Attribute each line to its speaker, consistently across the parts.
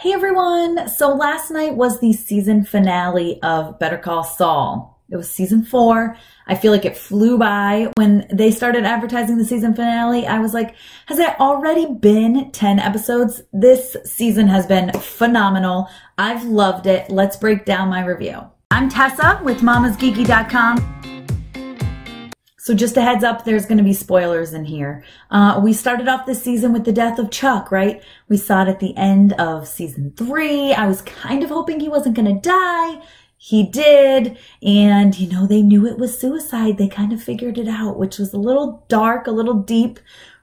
Speaker 1: Hey everyone! So last night was the season finale of Better Call Saul. It was season 4. I feel like it flew by. When they started advertising the season finale, I was like, has it already been 10 episodes? This season has been phenomenal. I've loved it. Let's break down my review. I'm Tessa with mamasgeeky.com. So just a heads up, there's going to be spoilers in here. We started off this season with the death of Chuck, right? We saw it at the end of season 3. I was kind of hoping he wasn't going to die. He did. And, you know, they knew it was suicide. They kind of figured it out, which was a little dark, a little deep,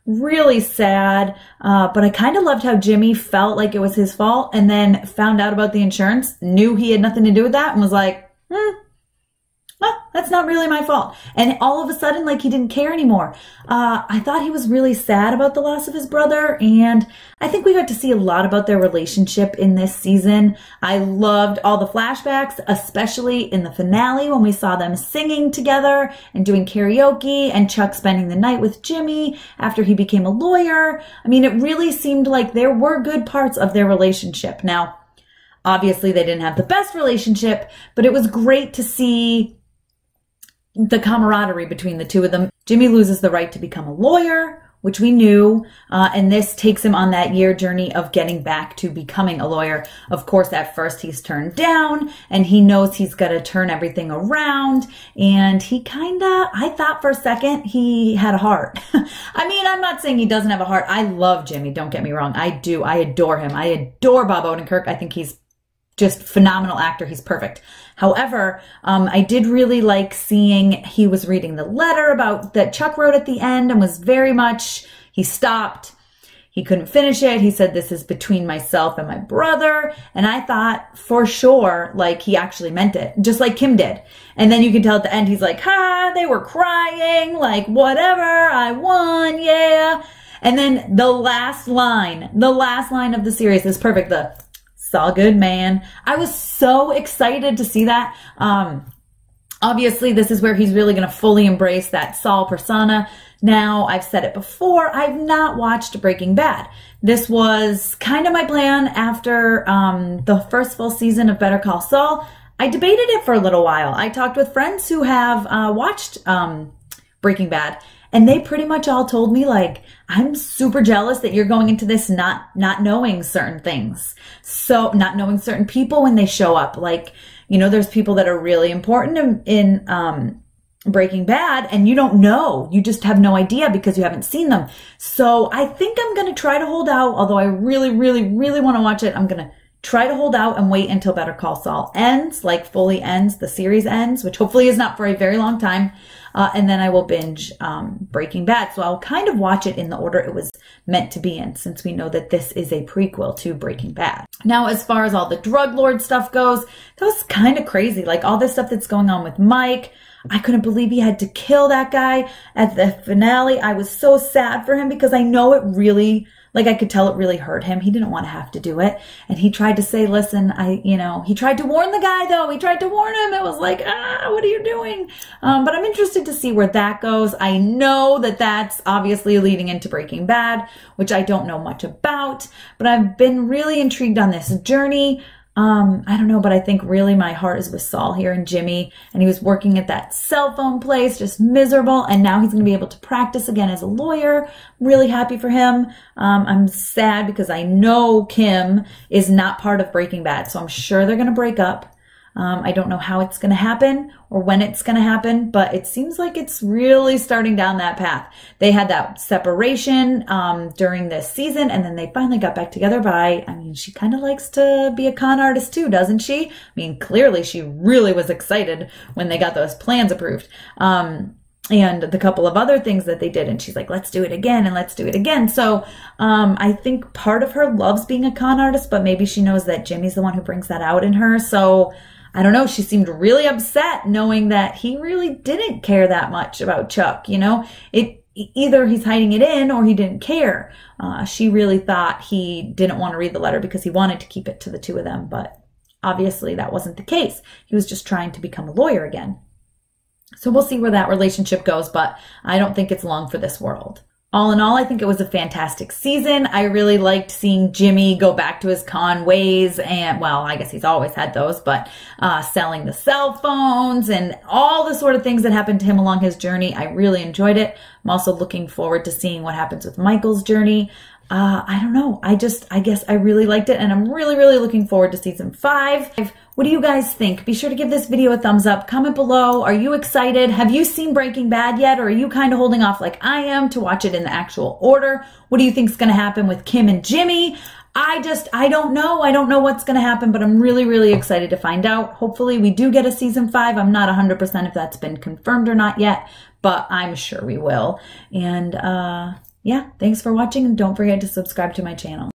Speaker 1: really sad. But I kind of loved how Jimmy felt like it was his fault and then found out about the insurance, knew he had nothing to do with that, and was like, well, that's not really my fault. And all of a sudden, like, he didn't care anymore. I thought he was really sad about the loss of his brother, and I think we got to see a lot about their relationship in this season. I loved all the flashbacks, especially in the finale when we saw them singing together and doing karaoke and Chuck spending the night with Jimmy after he became a lawyer. I mean, it really seemed like there were good parts of their relationship. Now, obviously, they didn't have the best relationship, but it was great to see the camaraderie between the two of them. Jimmy loses the right to become a lawyer, which we knew, and this takes him on that year journey of getting back to becoming a lawyer. Of course, at first he's turned down, and he knows he's got to turn everything around, and he I thought for a second he had a heart. I mean, I'm not saying he doesn't have a heart. I love Jimmy, don't get me wrong. I do. I adore him. I adore Bob Odenkirk. I think he's just phenomenal actor. He's perfect. However, I did really like seeing he was reading the letter that Chuck wrote at the end and was very much, he stopped. He couldn't finish it. He said, this is between myself and my brother. And I thought for sure, like, he actually meant it, just like Kim did. And then you can tell at the end, he's like, they were crying, like, whatever, I won, yeah. And then the last line of the series is perfect. Saul Goodman. I was so excited to see that. Obviously, this is where he's really going to fully embrace that Saul persona. Now, I've said it before, I've not watched Breaking Bad. This was kind of my plan after the first full season of Better Call Saul. I debated it for a little while. I talked with friends who have watched Breaking Bad, and they pretty much all told me, like, I'm super jealous that you're going into this not knowing certain things. So not knowing certain people when they show up. Like, you know, there's people that are really important in Breaking Bad and you don't know. You just have no idea because you haven't seen them. So I think I'm going to try to hold out. Although I really, really, really want to watch it, I'm going to try to hold out and wait until Better Call Saul ends, like fully ends, the series ends, which hopefully is not for a very long time. And then I will binge Breaking Bad. So I'll kind of watch it in the order it was meant to be in, since we know that this is a prequel to Breaking Bad. Now, as far as all the drug lord stuff goes, that was kind of crazy. Like, all this stuff that's going on with Mike. I couldn't believe he had to kill that guy at the finale. I was so sad for him because I know it really, like, I could tell it really hurt him. He didn't want to have to do it. And he tried to say, listen, he tried to warn the guy, though. He tried to warn him. It was like, what are you doing? But I'm interested to see where that goes. I know that that's obviously leading into Breaking Bad, which I don't know much about, but I've been really intrigued on this journey. I don't know, but I think really my heart is with Saul here and Jimmy, and he was working at that cell phone place, just miserable, and now he's going to be able to practice again as a lawyer. I'm really happy for him. I'm sad because I know Kim is not part of Breaking Bad, so I'm sure they're going to break up. I don't know how it's going to happen or when it's going to happen, but it seems like it's really starting down that path. They had that separation during this season, and then they finally got back together she kind of likes to be a con artist too, doesn't she? I mean, clearly she really was excited when they got those plans approved. And the couple of other things that they did, and she's like, let's do it again, and let's do it again. So I think part of her loves being a con artist, but maybe she knows that Jimmy's the one who brings that out in her. So I don't know, she seemed really upset knowing that he really didn't care that much about Chuck, you know? Either he's hiding it in or he didn't care. She really thought he didn't want to read the letter because he wanted to keep it to the two of them, but obviously that wasn't the case. He was just trying to become a lawyer again. So we'll see where that relationship goes, but I don't think it's long for this world. All in all, I think it was a fantastic season. I really liked seeing Jimmy go back to his con ways and, well, I guess he's always had those, but selling the cell phones and all the sort of things that happened to him along his journey. I really enjoyed it. I'm also looking forward to seeing what happens with Michael's journey. I don't know. I guess I really liked it, and I'm really, really looking forward to season 5. What do you guys think? Be sure to give this video a thumbs up. Comment below. Are you excited? Have you seen Breaking Bad yet? Or are you kind of holding off like I am to watch it in the actual order? What do you think is going to happen with Kim and Jimmy? I don't know. I don't know what's going to happen, but I'm really, really excited to find out. Hopefully we do get a season 5. I'm not 100% if that's been confirmed or not yet, but I'm sure we will. And yeah, thanks for watching, and don't forget to subscribe to my channel.